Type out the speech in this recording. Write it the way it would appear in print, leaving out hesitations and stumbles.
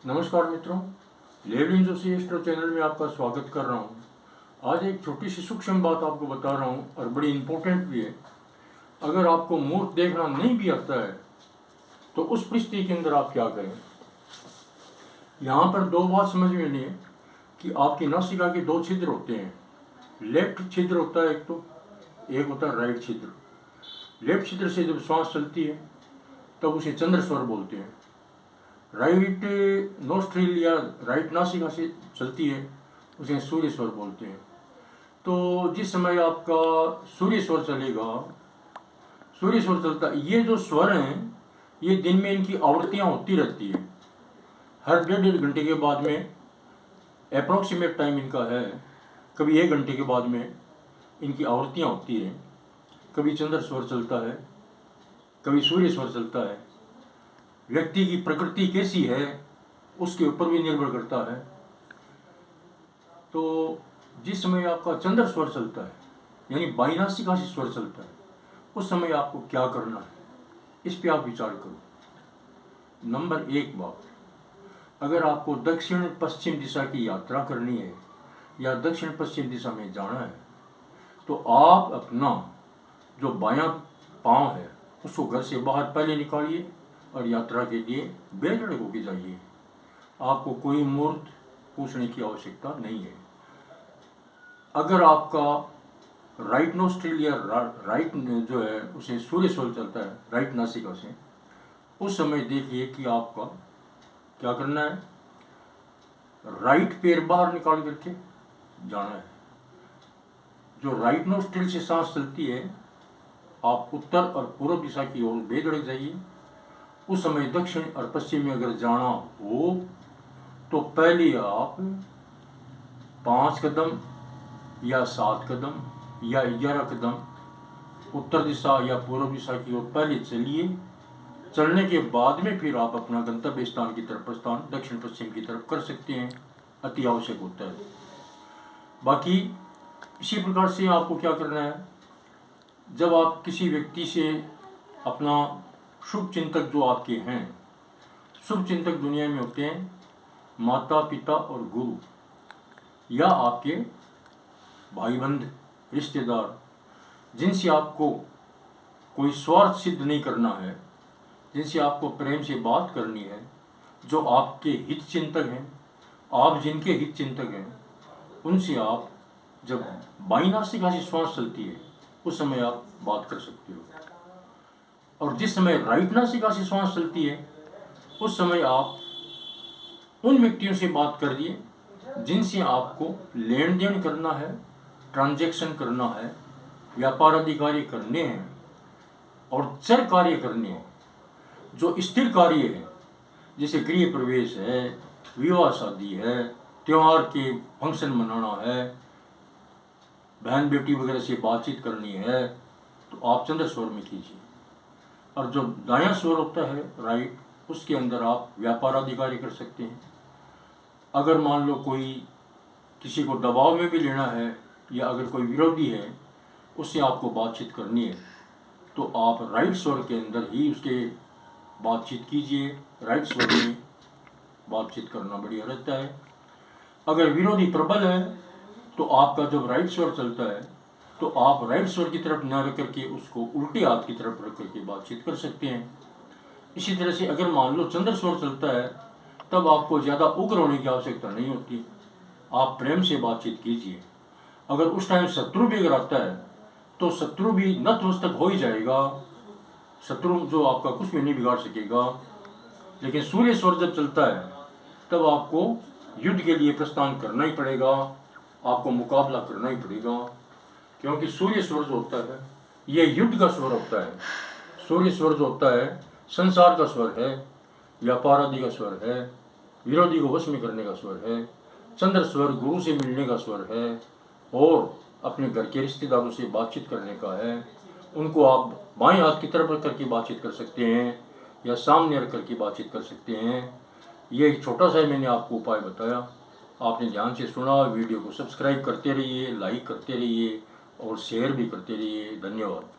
नमस्कार मित्रों, लेवलिन Joshi astro channel में आपका स्वागत कर रहा हूँ। आज एक छोटी सी सूक्ष्म बात आपको बता रहा हूँ और बड़ी इम्पोर्टेंट भी है। अगर आपको मुहूर्त देखना नहीं भी आता है तो उस परिस्थिति के अंदर आप क्या करें। यहाँ पर दो बात समझ में नहीं है कि आपकी नासिका के दो छिद्र होते हैं। लेफ्ट छिद्र होता है एक होता है राइट छिद्र। लेफ्ट छिद्र से जब श्वास चलती है तब उसे चंद्र स्वर बोलते हैं। राइट नोस्ट्रिल या राइट नासिका से चलती है उसे सूर्य स्वर बोलते हैं। तो जिस समय आपका सूर्य स्वर चलेगा, सूर्य स्वर चलता है, ये जो स्वर हैं ये दिन में इनकी आवृत्तियाँ होती रहती है। हर डेढ़ घंटे के बाद में अप्रोक्सीमेट टाइम इनका है, कभी 1 घंटे के बाद में इनकी आवृत्तियाँ होती हैं। कभी चंद्र स्वर चलता है, कभी सूर्य स्वर चलता है। व्यक्ति की प्रकृति कैसी है उसके ऊपर भी निर्भर करता है। तो जिस समय आपका चंद्र स्वर चलता है यानी बाईनासिका से स्वर चलता है, उस समय आपको क्या करना है, इस पे आप विचार करो। नंबर 1 बात, अगर आपको दक्षिण पश्चिम दिशा की यात्रा करनी है या दक्षिण पश्चिम दिशा में जाना है तो आप अपना जो बायां पाँव है उसको घर से बाहर पहले निकालिए और यात्रा के लिए बेझिझक होकर जाइए। आपको कोई मुहूर्त पूछने की आवश्यकता नहीं है। अगर आपका राइट नोस्ट्रिल या राइट जो है उसे सूर्य स्वर चलता है राइट नासिका से, उस समय देखिए कि आपका क्या करना है। राइट पैर बाहर निकाल करके जाना है। जो राइट नोस्ट्रिल से सांस चलती है, आप उत्तर और पूर्व दिशा की ओर बेधड़क जाइए। उस समय दक्षिण और पश्चिम में अगर जाना हो तो पहले आप 5 कदम या 7 कदम या 11 कदम उत्तर दिशा या पूर्व दिशा की ओर पहले चलिए। चलने के बाद में फिर आप अपना गंतव्य स्थान की तरफ प्रस्थान दक्षिण पश्चिम की तरफ कर सकते हैं, अति आवश्यक होता है। बाकी इसी प्रकार से आपको क्या करना है, जब आप किसी व्यक्ति से अपना शुभ चिंतक जो आपके हैं, शुभ चिंतक दुनिया में होते हैं माता पिता और गुरु या आपके भाई बंध रिश्तेदार, जिनसे आपको कोई स्वार्थ सिद्ध नहीं करना है, जिनसे आपको प्रेम से बात करनी है, जो आपके हित चिंतक हैं, आप जिनके हित चिंतक हैं, उनसे आप जब बाईनासिका से श्वास चलती है उस समय आप बात कर सकते हो। और जिस समय राइट नासिका से श्वास चलती है उस समय आप उन व्यक्तियों से बात करिए जिनसे आपको लेन देन करना है, ट्रांजैक्शन करना है, व्यापार आदि कार्य करने हैं और चर कार्य करने हैं। जो स्थिर कार्य है जैसे गृह प्रवेश है, विवाह शादी है, त्यौहार के फंक्शन मनाना है, बहन बेटी वगैरह से बातचीत करनी है, तो आप चंद्र स्वर में कीजिए। और जो दायां स्वर होता है राइट, उसके अंदर आप व्यापार आदि कार्य कर सकते हैं। अगर मान लो कोई किसी को दबाव में भी लेना है या अगर कोई विरोधी है उससे आपको बातचीत करनी है तो आप राइट स्वर के अंदर ही उसके बातचीत कीजिए। राइट स्वर में बातचीत करना बढ़िया रहता है। अगर विरोधी प्रबल है तो आपका जब राइट स्वर चलता है तो आप राइट स्वर की तरफ न रख करके उसको उल्टे हाथ की तरफ रख करके बातचीत कर सकते हैं। इसी तरह से अगर मान लो चंद्र स्वर चलता है तब आपको ज़्यादा उग्र होने की आवश्यकता नहीं होती, आप प्रेम से बातचीत कीजिए। अगर उस टाइम शत्रु भी अगर आता है तो शत्रु भी नतमस्तक हो ही जाएगा, शत्रु जो आपका कुछ भी नहीं बिगाड़ सकेगा। लेकिन सूर्य स्वर जब चलता है तब आपको युद्ध के लिए प्रस्थान करना ही पड़ेगा, आपको मुकाबला करना ही पड़ेगा, क्योंकि सूर्य स्वर जो होता है ये युद्ध का स्वर होता है। सूर्य स्वर जो होता है संसार का स्वर है, व्यापार आदि का स्वर है, विरोधी को वश में करने का स्वर है। चंद्र स्वर गुरु से मिलने का स्वर है और अपने घर के रिश्तेदारों से बातचीत करने का है। उनको आप बाएं हाथ की तरफ रख करके बातचीत कर सकते हैं या सामने रख करके बातचीत कर सकते हैं। ये एक छोटा सा मैंने आपको उपाय बताया, आपने ध्यान से सुना। वीडियो को सब्सक्राइब करते रहिए, लाइक करते रहिए और शेयर भी करते रहिए। धन्यवाद।